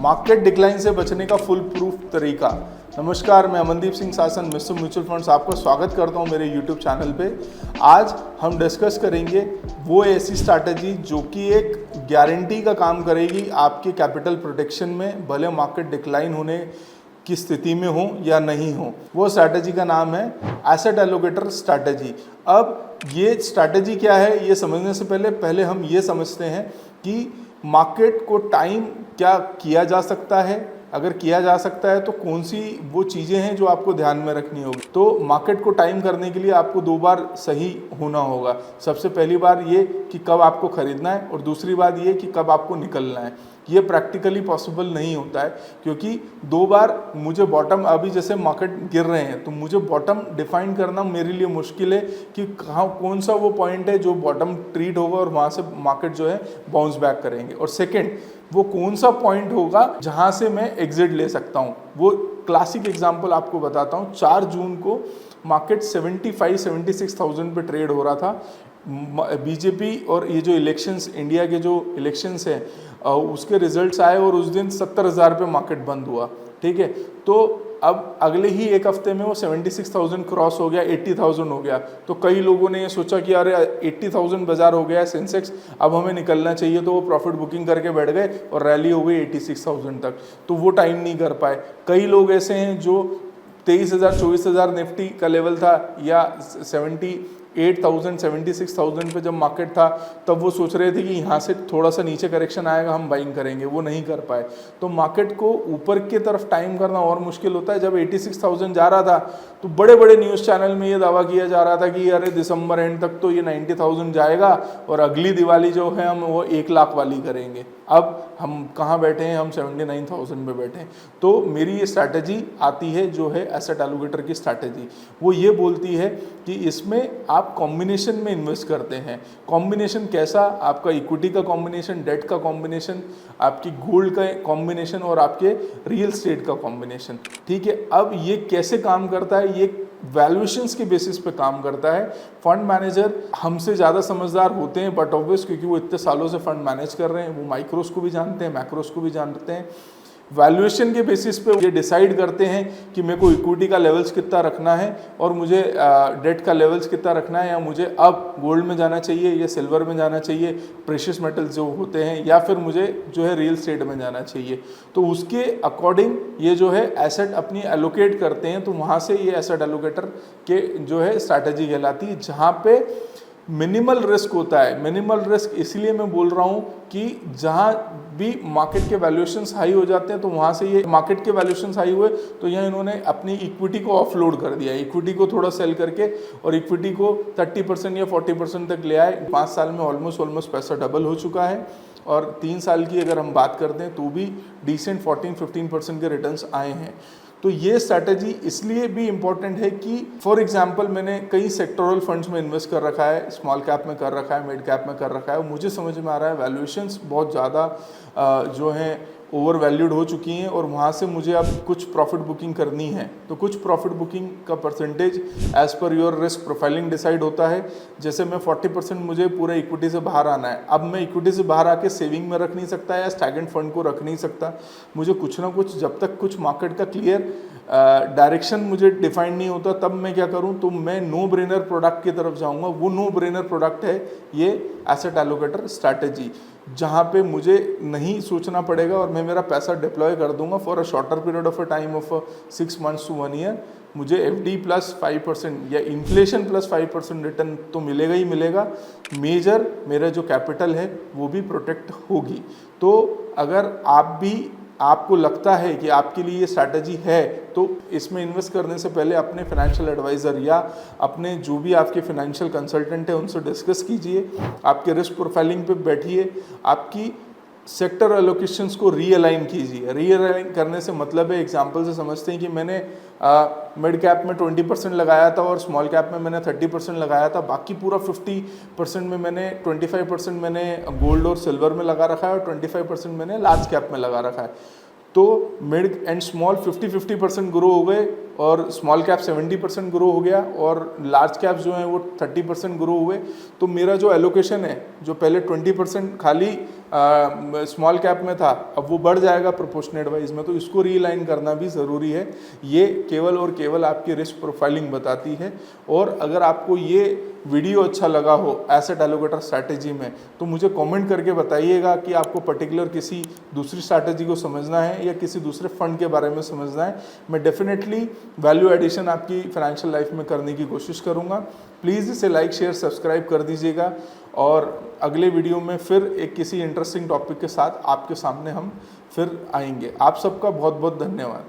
Market decline से बचने का फुल प्रूफ तरीका। नमस्कार, मैं अमनदीप सिंह शासन मिस्टर म्यूचुअल फंड्स आपका स्वागत करता हूं मेरे यूट्यूब चैनल पे। आज हम डिस्कस करेंगे वो ऐसी स्ट्रैटेजी जो कि एक गारंटी का काम करेगी आपके कैपिटल प्रोटेक्शन में, भले मार्केट डिक्लाइन होने की स्थिति में हो या नहीं हो। वो स्ट्रैटेजी का नाम है एसेट एलोकेटर स्ट्रैटेजी। अब ये स्ट्रैटेजी क्या है ये समझने से पहले हम ये समझते हैं कि मार्केट को टाइम क्या किया जा सकता है, अगर किया जा सकता है तो कौन सी वो चीज़ें हैं जो आपको ध्यान में रखनी होगी। तो मार्केट को टाइम करने के लिए आपको दो बार सही होना होगा। सबसे पहली बार ये कि कब आपको खरीदना है और दूसरी बात ये कि कब आपको निकलना है। ये प्रैक्टिकली पॉसिबल नहीं होता है क्योंकि दो बार मुझे बॉटम, अभी जैसे मार्केट गिर रहे हैं तो मुझे बॉटम डिफाइन करना मेरे लिए मुश्किल है कि कहाँ कौन सा वो पॉइंट है जो बॉटम ट्रीट होगा और वहाँ से मार्केट जो है बाउंस बैक करेंगे। और सेकेंड, वो कौन सा पॉइंट होगा जहाँ से मैं एग्जिट ले सकता हूँ। वो क्लासिक एग्जांपल आपको बताता हूँ। 4 जून को मार्केट 75-76,000 पे ट्रेड हो रहा था। बीजेपी और ये जो इलेक्शंस, इंडिया के जो इलेक्शंस हैं उसके रिजल्ट्स आए और उस दिन 70,000 पे मार्केट बंद हुआ। ठीक है, तो अब अगले ही एक हफ्ते में वो 76,000 क्रॉस हो गया, 80,000 हो गया। तो कई लोगों ने ये सोचा कि अरे 80,000 बाजार हो गया सेंसेक्स, अब हमें निकलना चाहिए। तो वो प्रॉफिट बुकिंग करके बैठ गए और रैली हो गई 86,000 तक। तो वो टाइम नहीं कर पाए। कई लोग ऐसे हैं जो 23,000 24,000 निफ्टी का लेवल था या 78,000 76,000 पे जब मार्केट था तब वो सोच रहे थे कि यहाँ से थोड़ा सा नीचे करेक्शन आएगा हम बाइंग करेंगे, वो नहीं कर पाए। तो मार्केट को ऊपर की तरफ टाइम करना और मुश्किल होता है। जब 86,000 जा रहा था तो बड़े बड़े न्यूज़ चैनल में ये दावा किया जा रहा था कि अरे दिसंबर एंड तक तो ये 90,000 जाएगा और अगली दिवाली जो है हम वो 1 लाख वाली करेंगे। अब हम कहाँ बैठे हैं, हम 79,000 पे बैठे हैं। तो मेरी ये स्ट्रैटेजी आती है जो है एसेट एलोकेटर की स्ट्रैटेजी। वो ये बोलती है कि इसमें आप कॉम्बिनेशन में इन्वेस्ट करते हैं। कॉम्बिनेशन कैसा? आपका इक्विटी का कॉम्बिनेशन, डेट का कॉम्बिनेशन, आपकी गोल्ड का कॉम्बिनेशन और आपके रियल स्टेट का कॉम्बिनेशन। ठीक है, अब ये कैसे काम करता है? ये वैल्यूएशंस के बेसिस पे काम करता है। फंड मैनेजर हमसे ज़्यादा समझदार होते हैं बट ऑब्वियस क्योंकि वो इतने सालों से फंड मैनेज कर रहे हैं, वो माइक्रोस को भी जानते हैं, मैक्रोस को भी जानते हैं। वैल्यूएशन के बेसिस पे ये डिसाइड करते हैं कि मेरे को इक्विटी का लेवल्स कितना रखना है और मुझे डेट का लेवल्स कितना रखना है, या मुझे अब गोल्ड में जाना चाहिए या सिल्वर में जाना चाहिए, प्रेशियस मेटल्स जो होते हैं, या फिर मुझे जो है रियल स्टेट में जाना चाहिए। तो उसके अकॉर्डिंग ये जो है एसेट अपनी एलोकेट करते हैं। तो वहाँ से ये एसेट एलोकेटर के जो है स्ट्रैटेजी कहलाती है जहाँ पे मिनिमल रिस्क होता है। मिनिमल रिस्क इसलिए मैं बोल रहा हूँ कि जहाँ भी मार्केट के वैल्यूएशंस हाई हो जाते हैं तो वहाँ से ये मार्केट के वैल्यूएशंस हाई हुए तो यहाँ इन्होंने अपनी इक्विटी को ऑफलोड कर दिया, इक्विटी को थोड़ा सेल करके और इक्विटी को 30% या 40% तक ले आए। 5 साल में ऑलमोस्ट पैसा डबल हो चुका है और 3 साल की अगर हम बात करते हैं तो भी डिसेंट 14-15% के रिटर्न्स आए हैं। तो ये स्ट्रैटेजी इसलिए भी इम्पॉर्टेंट है कि फॉर एग्जांपल मैंने कई सेक्टोरल फंड्स में इन्वेस्ट कर रखा है, स्मॉल कैप में कर रखा है, मिड कैप में कर रखा है। मुझे समझ में आ रहा है वैल्यूएशंस बहुत ज़्यादा जो हैं ओवर वैल्यूड हो चुकी हैं और वहाँ से मुझे अब कुछ प्रॉफिट बुकिंग करनी है। तो कुछ प्रॉफिट बुकिंग का percentage as per your risk profiling decide होता है। जैसे मैं 40% मुझे पूरे इक्विटी से बाहर आना है। अब मैं इक्विटी से बाहर आके सेविंग में रख नहीं सकता या स्टैगनेंट फंड को रख नहीं सकता। मुझे कुछ ना कुछ, जब तक कुछ मार्केट का क्लियर डायरेक्शन मुझे डिफाइन नहीं होता तब मैं क्या करूं, तो मैं नो ब्रेनर प्रोडक्ट की तरफ जाऊंगा। वो नो ब्रेनर प्रोडक्ट है ये एसेट एलोकेटर स्ट्रैटेजी, जहां पे मुझे नहीं सोचना पड़ेगा और मैं मेरा पैसा डिप्लॉय कर दूंगा for a shorter period of a time of 6 months to 1 year। मुझे FD प्लस 5% या इन्फ्लेशन प्लस 5% रिटर्न तो मिलेगा ही मिलेगा। मेजर मेरा जो कैपिटल है वो भी प्रोटेक्ट होगी। तो अगर आपको लगता है कि आपके लिए ये स्ट्रैटेजी है तो इसमें इन्वेस्ट करने से पहले अपने फाइनेंशियल एडवाइज़र या अपने जो भी आपके फाइनेंशियल कंसल्टेंट है उनसे डिस्कस कीजिए, आपके रिस्क प्रोफाइलिंग पे बैठिए, आपकी सेक्टर एलोकेशंस को रीअलाइन कीजिए। रीअलाइन करने से मतलब है, एग्जांपल से समझते हैं कि मैंने मिड कैप में 20% लगाया था और स्मॉल कैप में मैंने 30% लगाया था, बाकी पूरा 50% में मैंने 25% मैंने गोल्ड और सिल्वर में लगा रखा है और 25% मैंने लार्ज कैप में लगा रखा है। तो मिड एंड स्मॉल 50-50% ग्रो हो गए और स्मॉल कैप 70% ग्रो हो गया और लार्ज कैप जो हैं वो 30% ग्रो हुए। तो मेरा जो एलोकेशन है, जो पहले 20% खाली स्मॉल कैप में था, अब वो बढ़ जाएगा प्रोपोर्शनेट वाइज में, तो इसको रीलाइन करना भी ज़रूरी है। ये केवल और केवल आपकी रिस्क प्रोफाइलिंग बताती है। और अगर आपको ये वीडियो अच्छा लगा हो एसेट एलोकेटर स्ट्रैटेजी में, तो मुझे कमेंट करके बताइएगा कि आपको पर्टिकुलर किसी दूसरी स्ट्रैटेजी को समझना है या किसी दूसरे फंड के बारे में समझना है। मैं डेफिनेटली वैल्यू एडिशन आपकी फाइनेंशियल लाइफ में करने की कोशिश करूँगा। प्लीज़ इसे लाइक शेयर सब्सक्राइब कर दीजिएगा, और अगले वीडियो में फिर एक किसी इंटरेस्टिंग टॉपिक के साथ आपके सामने हम फिर आएंगे। आप सबका बहुत बहुत धन्यवाद।